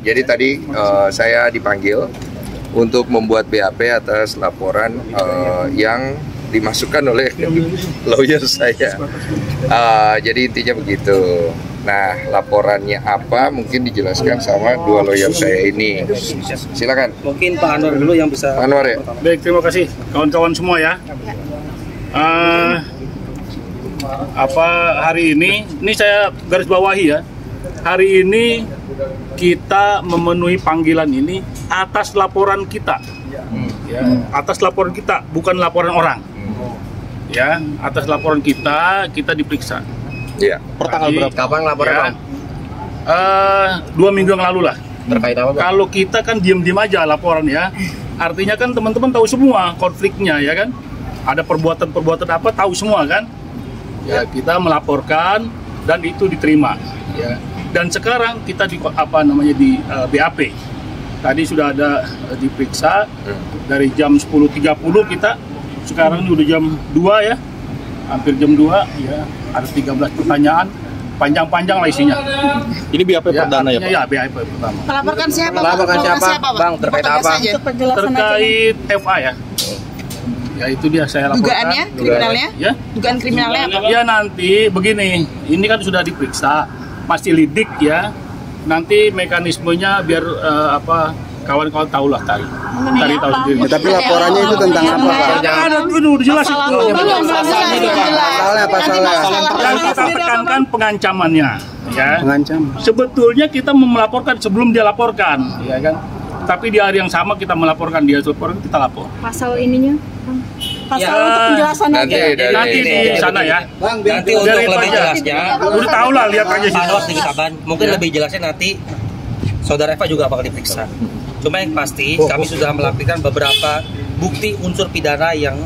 Jadi tadi saya dipanggil untuk membuat BAP atas laporan yang dimasukkan oleh lawyer saya. Jadi intinya begitu. Nah, laporannya apa mungkin dijelaskan sama dua lawyer saya ini. Silakan. Mungkin Pak Anwar dulu yang bisa. Pak Anwar ya. Baik, terima kasih kawan-kawan semua ya. Hari ini saya garis bawahi ya. Hari ini kita memenuhi panggilan ini atas laporan kita. Ya, atas laporan kita, bukan laporan orang. Ya, atas laporan kita diperiksa. Iya. Pertanggal berapa? Kapan laporan, ya, Bang? 2 minggu yang lalu lah. Terkait apa, Bang? Kalau kita kan diam-diam aja laporan ya. Artinya kan teman-teman tahu semua konfliknya ya kan. Ada perbuatan-perbuatan apa tahu semua kan. Ya, kita melaporkan dan itu diterima. Ya. Dan sekarang kita di BAP. Tadi sudah ada diperiksa dari jam 10.30 kita. Sekarang ini udah jam 2 ya. Hampir jam 2 ya. Ada 13 pertanyaan. Panjang-panjang lah isinya. Ini BAP ya, perdana ya, Pak? Ya, BAP pertama. Melaporkan siapa? Melaporkan siapa, Bang? Terkait apa? Terkait FA ya. Ya itu dia saya laporkan. Dugaannya, kriminalnya? Ya. Dugaan kriminalnya apa? Ya nanti begini, ini kan sudah diperiksa, masih lidik ya. Nanti mekanismenya biar kawan-kawan tahu lah tahu sendiri. Tapi laporannya itu tentang apa, Pak? Ada udah jelas itu. Pasalnya. Yang kita tekankan pengancamannya, ya. Mengancam. Sebetulnya kita melaporkan sebelum dia laporkan, ya kan. Tapi di hari yang sama kita melaporkan dia laporkan, kita lapor. Pasal ininya, pasal Ya, untuk penjelasan nanti aja. Nanti di sana ya. Nanti untuk lebih jelasnya, Udah tahu lah, lihat aja sih. Pak sedikit Aban, mungkin lebih jelasnya nanti Saudara Eva juga bakal diperiksa. Cuma yang pasti kami sudah melakukan beberapa bukti unsur pidana yang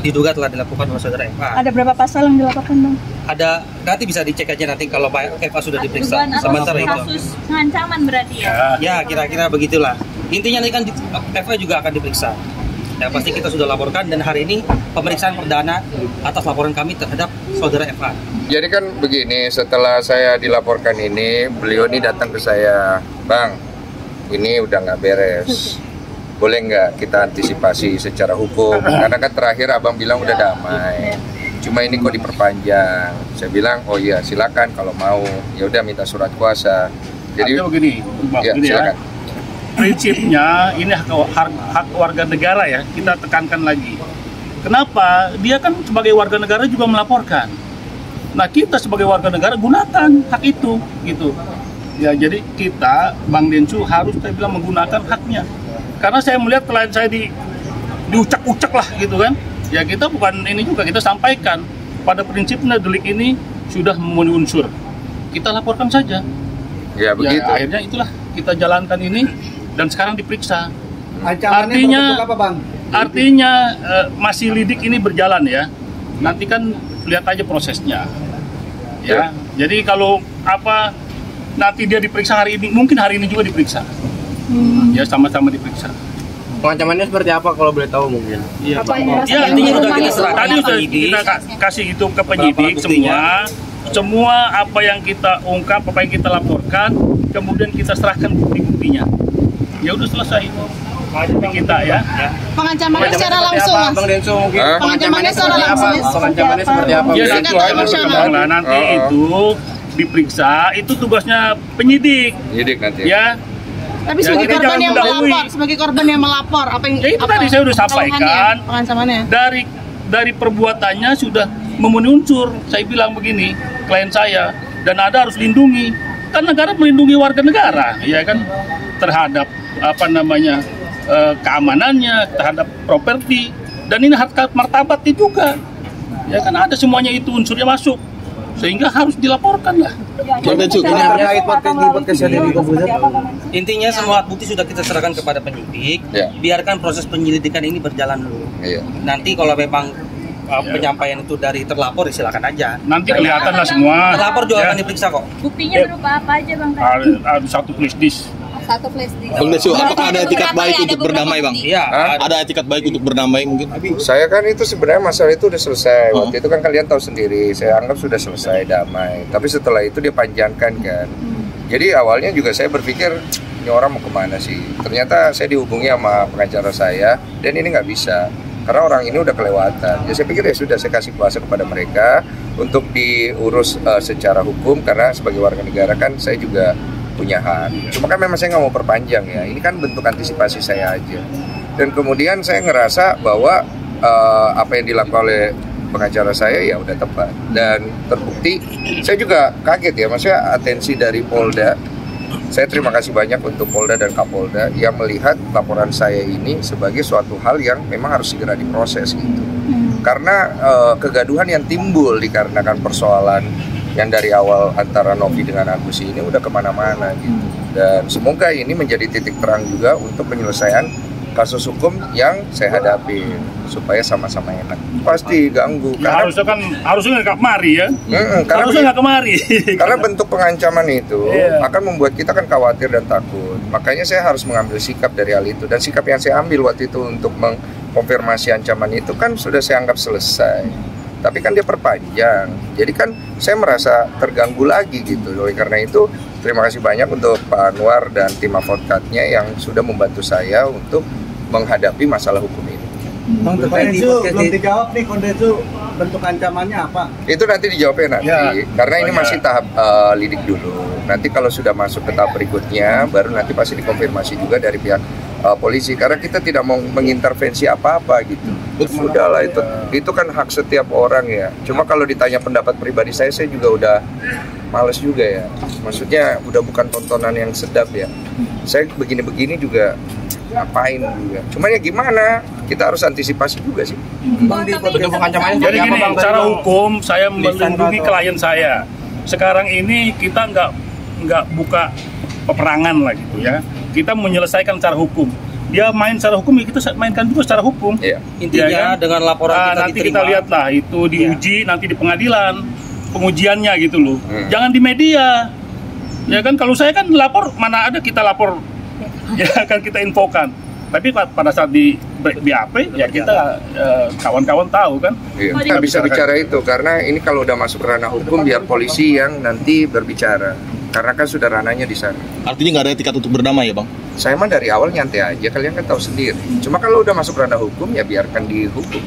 diduga telah dilakukan oleh Saudara Eva. Ada berapa pasal yang dilaporkan, Bang? Ada, nanti bisa dicek aja nanti kalau Pak Eva sudah diperiksa. Sementara itu. Kasus pengancaman berarti ya? Ya, kira-kira begitulah. Intinya nanti kan Eva juga akan diperiksa. Yang pasti kita sudah laporkan dan hari ini pemeriksaan perdana atas laporan kami terhadap Saudara Eva. Jadi kan begini, setelah saya dilaporkan ini, beliau ini datang ke saya, Bang, ini udah nggak beres. Boleh nggak kita antisipasi secara hukum? Karena kan terakhir abang bilang udah damai. Cuma ini kok diperpanjang. Saya bilang, oh iya silakan kalau mau. Ya udah minta surat kuasa. Jadi begini, ya, silakan. Prinsipnya ini hak warga negara ya, kita tekankan lagi. Kenapa? Dia kan sebagai warga negara juga melaporkan. Nah kita sebagai warga negara gunakan hak itu, gitu. Ya jadi kita, Bang Densu harus saya bilang menggunakan haknya. Karena saya melihat klien saya diucek-ucek lah gitu kan. Ya kita bukan ini juga, kita sampaikan pada prinsipnya delik ini sudah memenuhi unsur. Kita laporkan saja. Ya begitu. Ya, akhirnya itulah kita jalankan ini dan sekarang diperiksa. Ancamannya apa, Bang? Artinya masih lidik ini berjalan ya. Nanti kan lihat aja prosesnya. Ya. Jadi kalau nanti dia diperiksa hari ini, mungkin hari ini juga diperiksa. Ya sama-sama diperiksa. Pengancamannya seperti apa kalau boleh tahu mungkin? Iya, Apa yang ya, intinya sudah kita serahkan tadi sudah penyidik. kita kasih itu ke penyidik semua apa yang kita ungkap, apa yang kita laporkan, kemudian kita serahkan bukti-buktinya. Ya udah selesai. Kita ya. Pengancamannya secara langsung, Mas. Bang Densu mungkin. Pengancamannya secara langsung. Pengancamannya seperti apa? Ya Singkat itu aja emosional. lah. Nanti itu diperiksa, itu tugasnya penyidik. Penyidik nanti. Ya. Tapi Ya, sebagai kita korban jangan yang mendahului. melapor, sebagai korban yang melapor, apa yang Ya itu tadi saya udah sampaikan. Pengancamannya. Dari perbuatannya sudah memenuhi unsur. Saya bilang begini, klien saya, dan ada harus lindungi. Kan negara melindungi warga negara, ya kan, terhadap keamanannya, terhadap properti, dan ini harkat martabatnya juga. Ya kan ada semuanya itu unsurnya masuk, sehingga harus dilaporkan lah. Bang Densu, ini terkait podcast yang Intinya semua bukti sudah kita serahkan kepada penyidik. Ya. Biarkan proses penyelidikan ini berjalan dulu. Iya. Nanti kalau memang penyampaian itu dari terlapor, silakan aja. Nanti kelihatan lah semua. Terlapor juga Ya. akan diperiksa kok. Buktinya berupa apa aja, Bang? Ada satu flash disk. Satu flash disk. Bang Densu, apakah ada etikat baik untuk berdamai, Bang? Iya. Ada etikat baik untuk berdamai mungkin? Saya kan itu sebenarnya masalah itu udah selesai. Waktu itu kan kalian tahu sendiri, saya anggap sudah selesai damai. Tapi setelah itu dia panjangkan kan. Jadi awalnya juga saya berpikir ini orang mau kemana sih? Ternyata saya dihubungi sama pengacara saya, dan ini nggak bisa. Karena orang ini udah kelewatan. Ya saya pikir ya sudah, saya kasih kuasa kepada mereka untuk diurus secara hukum, karena sebagai warga negara kan saya juga punya hak. Cuma kan memang saya nggak mau perpanjang ya. Ini kan bentuk antisipasi saya aja. Dan kemudian saya ngerasa bahwa apa yang dilakukan oleh pengacara saya ya udah tepat. Dan terbukti, saya juga kaget ya, maksudnya atensi dari Polda. Saya terima kasih banyak untuk Polda dan Kapolda yang melihat laporan saya ini sebagai suatu hal yang memang harus segera diproses gitu. Karena kegaduhan yang timbul dikarenakan persoalan yang dari awal antara Novi dengan Agus ini udah kemana-mana gitu. Dan semoga ini menjadi titik terang juga untuk penyelesaian kasus hukum yang saya hadapi supaya sama-sama enak. Pasti ganggu. Ya, harusnya nggak kemari ya. Harusnya nggak kemari. Karena bentuk pengancaman itu akan membuat kita kan khawatir dan takut. Makanya saya harus mengambil sikap dari hal itu, dan sikap yang saya ambil waktu itu untuk mengkonfirmasi ancaman itu kan sudah saya anggap selesai. Tapi kan dia perpanjang. Jadi kan saya merasa terganggu lagi gitu. Oleh karena itu terima kasih banyak untuk Pak Anwar dan tim advokatnya yang sudah membantu saya untuk menghadapi masalah hukum ini. Bang, belum dijawab nih, Kondesu, bentuk ancamannya apa? Itu nanti dijawabnya nanti, ya, karena ini masih tahap lidik dulu. Nanti kalau sudah masuk ke tahap berikutnya, baru nanti pasti dikonfirmasi juga dari pihak polisi. Karena kita tidak mau mengintervensi apa-apa gitu. Sudahlah, itu kan hak setiap orang ya. Cuma kalau ditanya pendapat pribadi saya juga udah males juga ya. Maksudnya udah bukan tontonan yang sedap ya. Saya begini-begini juga ngapain juga. Cuma ya gimana? Kita harus antisipasi juga sih. Jadi gini, secara hukum saya melindungi klien saya. Sekarang ini kita nggak buka peperangan lah gitu ya. Kita menyelesaikan secara hukum. Dia main secara hukum, ya kita mainkan juga secara hukum. Iya. Intinya ya kan? dengan laporan kita nanti diterima. kita lihatlah itu diuji nanti di pengadilan, pengujiannya gitu loh. Jangan di media. Ya kan, kalau saya kan lapor, mana ada kita lapor, ya kan kita infokan. Tapi pada saat di BAP ya kita kawan-kawan tahu kan. Iya. Kita bisa bicara itu karena ini kalau udah masuk ranah hukum biar polisi yang nanti berbicara. Karena kan sudah ranahnya di sana. Artinya nggak ada etikat untuk berdamai ya Bang? Saya mah dari awal nyantai aja, kalian kan tahu sendiri. Cuma kalau udah masuk ranah hukum ya biarkan dihukum.